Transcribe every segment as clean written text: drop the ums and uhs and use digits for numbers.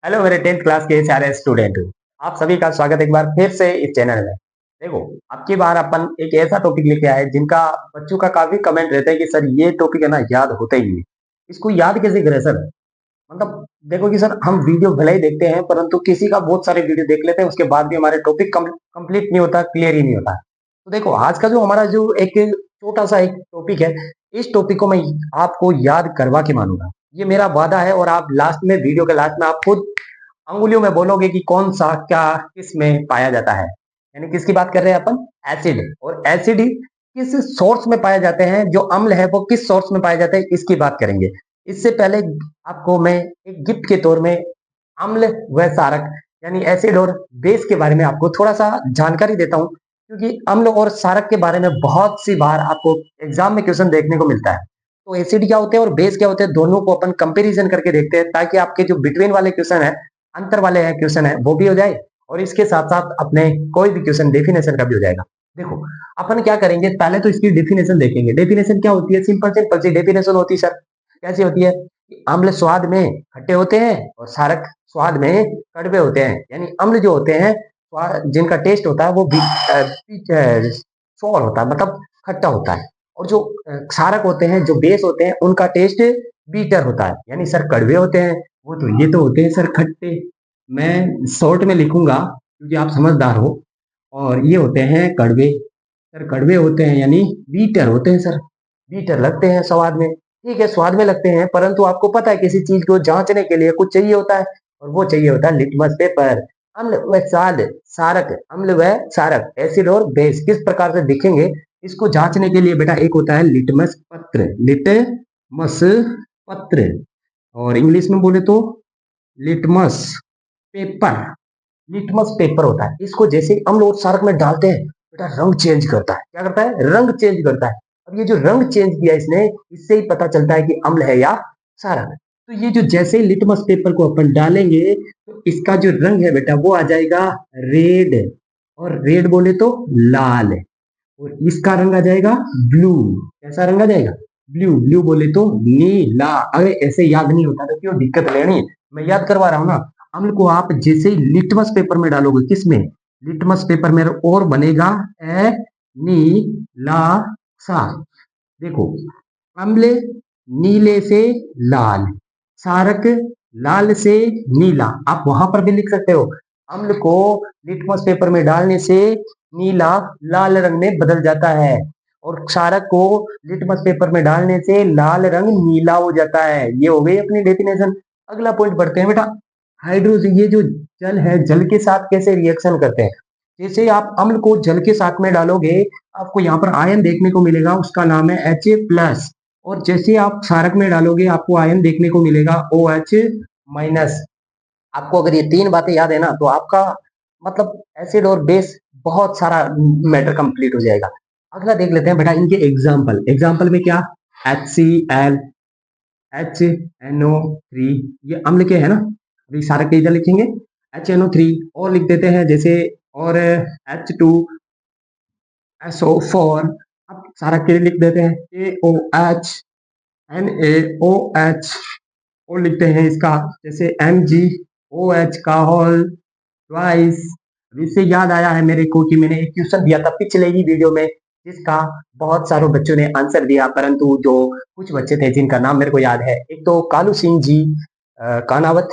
Hello मेरे 10th class के सारे स्टूडेंट। आप सभी का स्वागत एक बार फिर से इस चैनल में। देखो, अब की बार अपन एक ऐसा टॉपिक लेके आए जिनका बच्चों का काफी कमेंट रहता है कि सर ये टॉपिक है ना याद होता ही नहीं। इसको याद कैसे करें सर? मतलब देखो कि सर हम वीडियो भले ही देखते हैं परंतु किसी का बहुत सारे वीडियो देख लेते हैं उसके बाद भी हमारे टॉपिक कंप्लीट नहीं होता, क्लियर ही नहीं होता। तो देखो आज का जो हमारा जो एक छोटा सा एक टॉपिक है, इस टॉपिक को मैं आपको याद करवा के मानूंगा। ये मेरा वादा है और आप लास्ट में वीडियो के लास्ट में आप खुद अंगुलियों में बोलोगे कि कौन सा क्या किस में पाया जाता है। यानी किसकी बात कर रहे हैं अपन? एसिड। और एसिड किस सोर्स में पाए जाते हैं, जो अम्ल है वो किस सोर्स में पाए जाते हैं, इसकी बात करेंगे। इससे पहले आपको मैं एक गिफ्ट के तौर में अम्ल व क्षारक यानी एसिड और बेस के बारे में आपको थोड़ा सा जानकारी देता हूं, क्योंकि अम्ल और क्षारक के बारे में बहुत सी बार आपको एग्जाम में क्वेश्चन देखने को मिलता है। तो एसिड क्या होते हैं और बेस क्या होते हैं, दोनों को अपन कंपैरिजन करके देखते हैं ताकि आपके जो बिटवीन वाले क्वेश्चन है, अंतर वाले है क्वेश्चन है, वो भी हो जाए और इसके साथ साथ अपने कोई भी क्वेश्चन डेफिनेशन का भी हो जाएगा। देखो अपन क्या करेंगे, पहले तो इसकी डेफिनेशन देखेंगे। डेफिनेशन क्या होती है? सिंपल सिंपल सी डेफिनेशन होती है सर। कैसी होती है? अम्ल स्वाद में खट्टे होते हैं और क्षारक स्वाद में कड़वे होते हैं। यानी अम्ल जो होते हैं जिनका टेस्ट होता है वो सोर होता है, मतलब खट्टा होता है। और जो क्षारक होते हैं, जो बेस होते हैं, उनका टेस्ट बीटर होता है, यानी सर कड़वे होते हैं। वो तो ये तो होते हैं सर खट्टे। मैं शॉर्ट में लिखूंगा क्योंकि आप समझदार हो। और ये होते हैं कड़वे। सर कड़वे होते हैं यानी बीटर होते हैं सर। बीटर लगते हैं स्वाद में। ठीक है, स्वाद में लगते हैं परंतु आपको पता है किसी चीज को जांचने के लिए कुछ चाहिए होता है और वो चाहिए होता है लिटमस पेपर। अम्ल व क्षार, क्षारक, अम्ल व क्षारक, एसिड और बेस किस प्रकार से दिखेंगे इसको जांचने के लिए बेटा एक होता है लिटमस पत्र। लिटमस पत्र, और इंग्लिश में बोले तो लिटमस पेपर। लिटमस पेपर होता है, इसको जैसे ही अम्ल और क्षारक में डालते हैं बेटा रंग चेंज करता है। क्या करता है? रंग चेंज करता है। अब ये जो रंग चेंज किया इसने, इससे ही पता चलता है कि अम्ल है या क्षारक। तो ये जो जैसे ही लिटमस पेपर को अपन डालेंगे तो इसका जो रंग है बेटा वो आ जाएगा रेड। और रेड बोले तो लाल। और इसका रंग आ जाएगा ब्लू। कैसा रंग आ जाएगा? ब्लू। ब्लू बोले तो नीला। अरे ऐसे याद नहीं होता तो क्यों दिक्कत लेनी, मैं याद करवा रहा हूं ना। अम्ल को आप जैसे ही लिटमस पेपर में डालोगे, किसमें? लिटमस पेपर में, और बनेगा ए नी ला सा। देखो, अम्ल नीले से लाल, क्षारक लाल से नीला। आप वहां पर भी लिख सकते हो, अम्ल को लिटमस पेपर में डालने से नीला लाल रंग में बदल जाता है और क्षारक को लिटमस पेपर में डालने से लाल रंग नीला हो जाता है। ये हो गई अपनी डेफिनेशन। अगला पॉइंट बढ़ते हैं बेटा। हाइड्रोजन, ये जो जल है, जल के साथ कैसे रिएक्शन करते हैं? जैसे आप अम्ल को जल के साथ में डालोगे, आपको यहाँ पर आयन देखने को मिलेगा, उसका नाम है H+। और जैसे आप क्षारक में डालोगे आपको आयन देखने को मिलेगा OH-। आपको अगर ये तीन बातें याद है ना तो आपका मतलब एसिड और बेस बहुत सारा मैटर कंप्लीट हो जाएगा। अगला देख लेते हैं बेटा इनके एग्जाम्पल। एग्जाम्पल में क्या? HCl, HNO3, ये अम्ल के है ना। अभी क्षारक के इधर लिखेंगे HNO3 और लिख देते हैं जैसे, और H2SO4। अब क्षारक के लिए लिख देते हैं KOH, NaOH। और लिखते हैं इसका जैसे MgOH का होल ट्वाइस। इससे याद आया है मेरे को कि मैंने एक क्वेश्चन दिया था पिछले ही वीडियो में जिसका बहुत सारे बच्चों ने आंसर दिया, परंतु जो कुछ बच्चे थे जिनका नाम मेरे को याद है, एक तो कालू सिंह जी कानावत,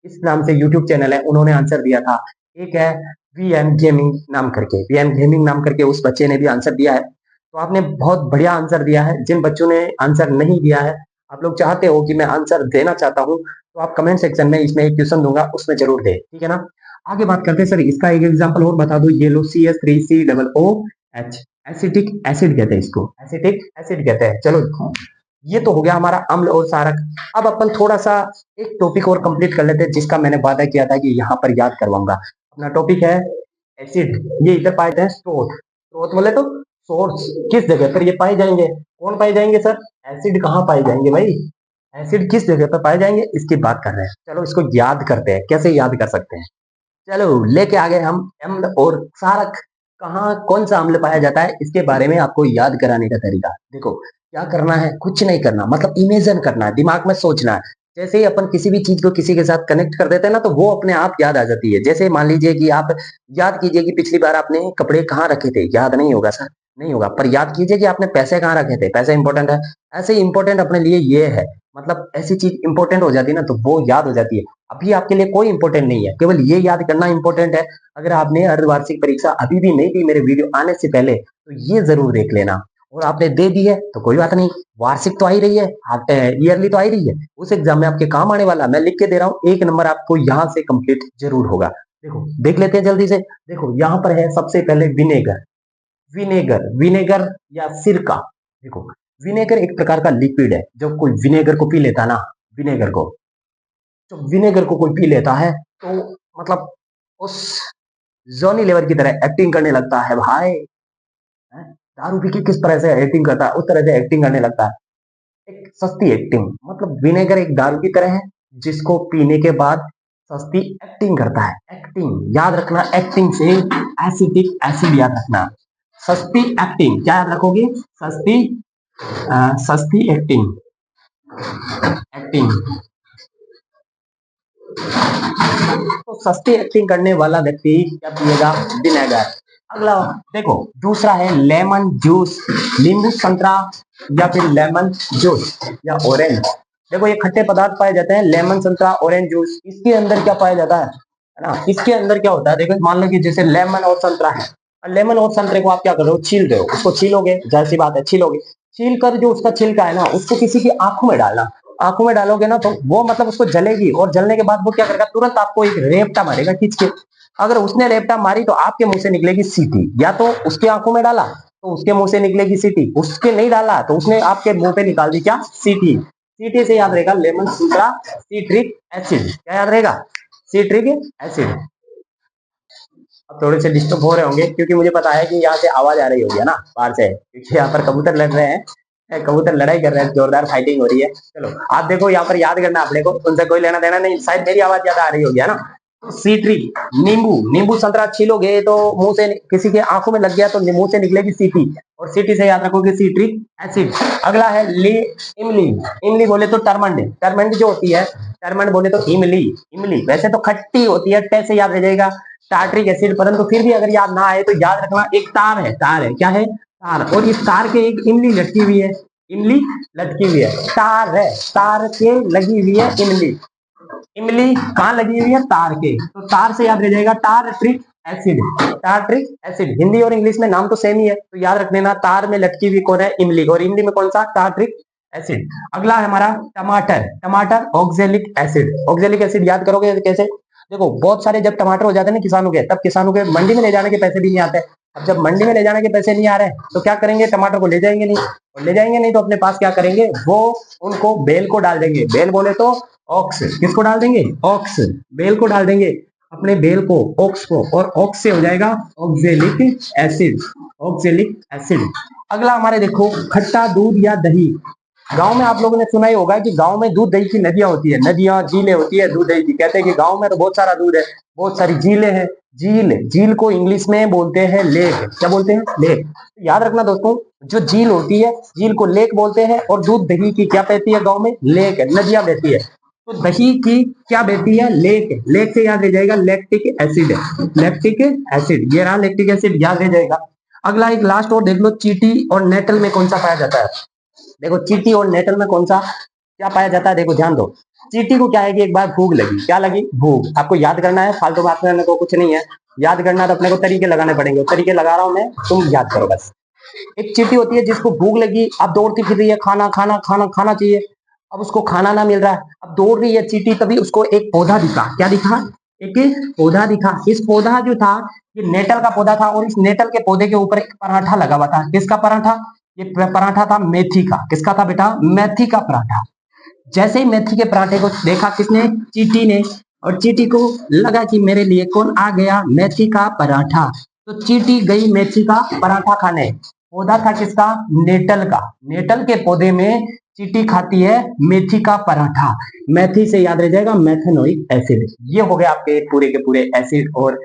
इस नाम से यूट्यूब चैनल है, उन्होंने आंसर दिया था। एक है वीएम गेमिंग नाम करके, वीएम गेमिंग नाम करके उस बच्चे ने भी आंसर दिया है। तो आपने बहुत बढ़िया आंसर दिया है। जिन बच्चों ने आंसर नहीं दिया है, आप लोग चाहते हो कि मैं आंसर देना चाहता हूँ, तो आप कमेंट सेक्शन में इसमें एक क्वेश्चन दूंगा उसमें जरूर दे, ठीक है ना। आगे बात करते हैं सर, इसका एक एग्जांपल और बता दो। ये लो CH3COOH, एसिटिक एसिड कहते हैं इसको, एसिटिक एसिड कहते हैं। चलो ये तो हो गया हमारा अम्ल और क्षारक। अब अपन थोड़ा सा एक टॉपिक और कंप्लीट कर लेते हैं जिसका मैंने वादा किया था कि यहाँ पर याद करवाऊंगा। अपना टॉपिक है एसिड। ये इधर पाए जाते हैं स्रोत। स्रोत बोले तो सोर्स, किस जगह पर ये पाए जाएंगे? कौन पाए जाएंगे सर? एसिड कहाँ पाए जाएंगे भाई? एसिड किस जगह पर पाए जाएंगे इसकी बात कर रहे हैं। चलो इसको याद करते हैं, कैसे याद कर सकते हैं। चलो लेके आ गए हम अम्ल और क्षारक। कहाँ कौन सा अम्ल पाया जाता है इसके बारे में आपको याद कराने का तरीका। देखो क्या करना है, कुछ नहीं करना, मतलब इमेजिन करना है, दिमाग में सोचना है। जैसे ही अपन किसी भी चीज को किसी के साथ कनेक्ट कर देते हैं ना, तो वो अपने आप याद आ जाती है। जैसे मान लीजिए कि आप याद कीजिए कि पिछली बार आपने कपड़े कहाँ रखे थे, याद नहीं होगा सर, नहीं होगा, पर याद कीजिए कि आपने पैसे कहाँ रखे थे, पैसे इंपॉर्टेंट है। ऐसे ही इंपॉर्टेंट अपने लिए ये है, मतलब ऐसी चीज इंपॉर्टेंट हो जाती है ना, तो वो याद हो जाती है। अभी आपके लिए कोई इंपॉर्टेंट नहीं है, केवल ये याद करना इंपॉर्टेंट है। अगर आपने अर्धवार्षिक परीक्षा अभी भी नहीं दी मेरे वीडियो आने से पहले, तो ये जरूर देख लेना। और आपने दे दी है तो कोई बात नहीं, वार्षिक तो आ ही रही है, ईयरली तो आ ही रही है, उस एग्जाम में आपके काम आने वाला, मैं लिख के दे रहा हूँ, 1 नंबर आपको यहाँ से कंप्लीट जरूर होगा। देखो देख लेते हैं जल्दी से। देखो यहाँ पर है सबसे पहले विनेगर। विनेगर या सिरका। देखो विनेगर एक प्रकार का लिक्विड है। जब कोई विनेगर को पी लेता है ना, विनेगर को, जब विनेगर को कोई पी लेता है तो मतलब उस जॉनी लेवर की तरह एक्टिंग करने लगता है भाई। दारू पी के किस तरह से एक्टिंग करता है, उस तरह से एक्टिंग करने लगता है। एक सस्ती एक्टिंग, मतलब विनेगर एक दारू की तरह है जिसको पीने के बाद सस्ती एक्टिंग करता है। एक्टिंग याद रखना, एक्टिंग से एसिटिक एसिड याद रखना। सस्ती एक्टिंग क्या याद रखोगे, सस्ती सस्ती एक्टिंग, एक्टिंग। तो सस्ती एक्टिंग करने वाला व्यक्ति क्या पिएगा, विनेगर। अगला देखो दूसरा है लेमन जूस, नींबू संतरा या फिर लेमन जूस या ऑरेंज। देखो ये खट्टे पदार्थ पाए जाते हैं, लेमन संतरा ऑरेंज जूस। इसके अंदर क्या पाया जाता है ना, इसके अंदर क्या होता है, देखो मान लो कि जैसे लेमन और संतरा है, लेमन और संतरे को आप क्या कर रहे हो, छील रहे हो, उसको छीलोगे, जाहिर सी बात है छीलोगे। छील कर जो उसका छिलका है ना, उसको किसी की आंखों में डालना। आंखों में डालोगे ना तो वो मतलब उसको जलेगी, और जलने के बाद वो क्या करेगा, तुरंत आपको एक रेपटा मारेगा खींच के। अगर उसने रेपटा मारी तो आपके मुंह से निकलेगी सीटी। या तो उसके आंखों में डाला तो उसके मुंह से निकलेगी सीटी, उसके नहीं डाला तो उसने आपके मुंह पे निकाल दी क्या, सीटी। सीटी से याद रहेगा लेमन सूत्रा सीट्रिक एसिड। क्या याद रहेगा, सीट्रिक एसिड। अब थोड़े से डिस्टर्ब हो रहे होंगे क्योंकि मुझे पता है कि यहाँ से आवाज आ रही होगी, है ना, बाहर से, क्योंकि यहाँ पर कबूतर लड़ रहे हैं, कबूतर लड़ाई कर रहे हैं, जोरदार फाइटिंग हो रही है। चलो आप देखो यहाँ पर याद करना अपने को, उनसे कोई लेना देना नहीं, शायद मेरी आवाज ज्यादा आ रही होगी, है ना। सीट्रिक, नींबू, नींबू संतरा छीलोगे तो मुंह से किसी के आंखों में लग गया तो मुंह से निकलेगी सीटी, और सीटी से याद रखोगे सीट्रिक एसिड। अगला है ली, इमली। इमली बोले तो टर्मंड, टर्मंड जो होती है, टर्मंड बोले तो इमली। इमली वैसे तो खट्टी होती है, टे से याद रह जाएगा टार्ट्रिक एसिड, परंतु फिर भी अगर याद ना आए तो याद रखना एक तार है, तार है, क्या है, तार, और इस तार के एक इमली लटकी हुई है, इमली लटकी हुई है, तार है, तार के लगी हुई है इमली। इमली कहाँ लगी हुई है, तार के, तो तार से याद रह जाएगा tartaric acid. Tartaric acid Hindi और इंग्लिश में नाम तो सेम ही है, तो याद रख लेना तार में लटकी हुई कौन है, इमली, और इमली में कौन सा, टार्ट्रिक एसिड। अगला है हमारा टमाटर। टमाटर ऑक्जेलिक एसिड। ऑक्जेलिक एसिड याद करोगे कैसे, देखो बहुत सारे जब टमाटर हो जाते हैं ना किसानों के, तब किसानों के मंडी में ले जाने के पैसे भी नहीं आते। अब जब मंडी में ले जाने के पैसे नहीं आ रहे तो क्या करेंगे, टमाटर को ले जाएंगे नहीं, और ले जाएंगे नहीं तो अपने पास क्या करेंगे, वो उनको बेल को डाल देंगे। बेल बोले तो ऑक्स, किसको डाल देंगे, ऑक्स, बेल को डाल देंगे, अपने बेल को, ऑक्स को, और ऑक्स से हो जाएगा ऑक्जेलिक एसिड, ऑक्जेलिक एसिड। अगला हमारे देखो खट्टा दूध या दही। गांव में आप लोगों ने सुना ही होगा कि गांव में दूध दही की नदियां होती है, नदियां झीलें होती है दूध दही की। कहते हैं कि गांव में तो बहुत सारा दूध है, बहुत सारी झीलें हैं। झील, झील को इंग्लिश में बोलते हैं लेक। क्या बोलते हैं, लेक। याद रखना दोस्तों, जो झील होती है झील को लेक बोलते हैं, और दूध दही की क्या बहती है गाँव में, लेक, नदियां बहती है। तो दही की क्या बहती है, लेक। लेक से याद रह जाएगा लैक्टिक एसिड, लैक्टिक एसिड, ये रहा लैक्टिक एसिड, याद रह जाएगा। अगला एक लास्ट और देख लो, चींटी और नेटल में कौन सा पाया जाता है। देखो चींटी और नेटल में कौन सा क्या पाया जाता है, देखो ध्यान दो। चींटी को क्या है कि एक बार भूख लगी, क्या लगी, भूख। आपको याद करना है, फालतू बात करने को कुछ नहीं है, याद करना तो अपने को तरीके लगाने पड़ेंगे, तरीके लगा रहा हूं मैं, तुम याद करो बस। एक चींटी होती है जिसको भूख लगी, अब दौड़ती फिर रही है, खाना खाना खाना खाना चाहिए। अब उसको खाना ना मिल रहा है, अब दौड़ रही है चींटी, तभी उसको एक पौधा दिखा। क्या दिखा, एक पौधा दिखा। इस पौधा जो था ये नेटल का पौधा था, और इस नेटल के पौधे के ऊपर एक पराठा लगा हुआ था। किसका पराठा, ये पराठा था मेथी का। किसका था बेटा, मेथी का पराठा। जैसे ही मेथी के पराठे को देखा किसने, चींटी ने, और चींटी को लगा कि मेरे लिए कौन आ गया, मेथी का पराठा। तो चींटी गई मेथी का पराठा खाने। पौधा था किसका, नेटल का। नेटल के पौधे में चींटी खाती है मेथी का पराठा। मेथी से याद रह जाएगा मेथेनोइक एसिड। ये हो गए आपके पूरे के पूरे एसिड और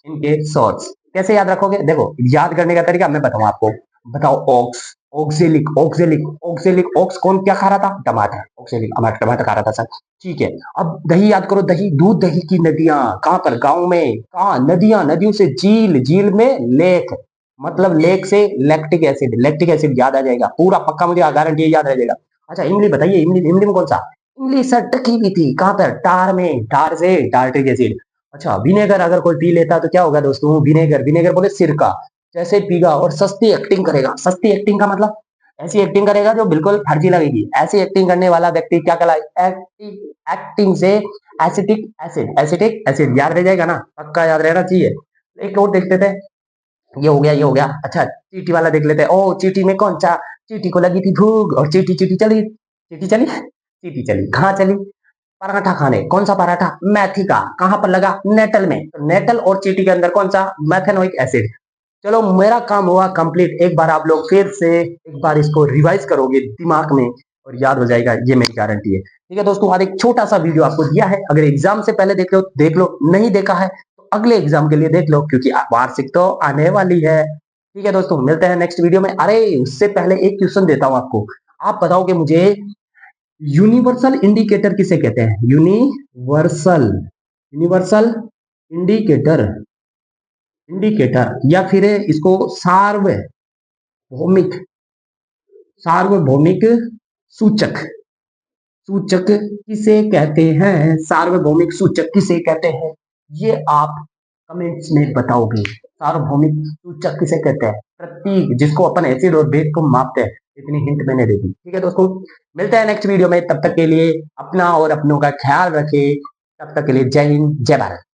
इनके सोर्स। कैसे याद रखोगे, देखो याद करने का तरीका मैं बताऊं आपको। बताओ, ऑक्स, ऑक्जेलिक ऑक्जेलिक ऑक्जेलिक ऑक्स कौन क्या खा रहा था? टमाटर। ऑक्जेलिक टमाटर खा रहा था सर। ठीक है। अब दही याद करो, दही, दूध दही की नदियां कहां पर? गांव में। कहा? नदियां, नदियों से झील, झील में लेक, मतलब लेक से लैक्टिक एसिड, लैक्टिक एसिड याद आ जाएगा पूरा पक्का, मुझे गारंटी याद आ जाएगा। अच्छा इमली बताइए, इमली, इमली में कौन सा? इमली सर टकी हुई थी कहां पर? टार में, टार से टार्ट्रिक एसिड। अच्छा विनेगर अगर कोई पी लेता तो क्या होगा दोस्तों? विनेगर, विनेगर बोले सिरका, जैसे पीगा और सस्ती एक्टिंग करेगा। सस्ती एक्टिंग का मतलब ऐसी एक्टिंग करेगा जो बिल्कुल फर्जी लगेगी। ऐसी एक्टिंग करने वाला व्यक्ति क्या कहलाए? एक्टिंग, एक्टिंग से एसिटिक एसिड, एसिटिक एसिड याद रह जाएगा ना? पक्का याद रहना चाहिए। एक और देख लेते हैं। ये हो गया, ये हो गया। अच्छा चीटी वाला देख लेते हैं। ओ चीटी में कौन सा? चीटी को लगी थी भूख और चीटी चीटी चली, चीटी चली, चीटी चली कहाँ चली? पराठा खाने। कौन सा पराठा? मेथी का। कहां पर लगा? नेटल में। तो नेटल और चीटी के अंदर कौन सा? Methanoic acid. चलो मेरा काम हुआ कंप्लीट। एक बार आप लोग फिर से एक बार इसको रिवाइज करोगे दिमाग में और याद हो जाएगा, ये मेरी गारंटी है। ठीक है दोस्तों, आज एक छोटा सा वीडियो आपको दिया है। अगर एग्जाम से पहले देख लो, नहीं देखा है तो अगले एग्जाम के लिए देख लो, क्योंकि वार्षिक तो आने वाली है। ठीक है दोस्तों, मिलते हैं नेक्स्ट वीडियो में। अरे उससे पहले एक क्वेश्चन देता हूं आपको। आप बताओगे मुझे, यूनिवर्सल इंडिकेटर किसे कहते हैं? यूनिवर्सल, यूनिवर्सल इंडिकेटर, इंडिकेटर, या फिर इसको सार्वभौमिक, सार्वभौमिक सूचक, सूचक किसे कहते हैं? सार्वभौमिक सूचक किसे कहते हैं? ये आप कमेंट्स में बताओगे। सार्वभौमिक सूचक किसे कहते हैं? प्रतीक जिसको अपन एसिड और बेस को मापते हैं। इतनी हिंट मैंने दे दी। ठीक है दोस्तों, मिलते हैं नेक्स्ट वीडियो में। तब तक के लिए अपना और अपनों का ख्याल रखें। तब तक के लिए जय हिंद, जय भारत।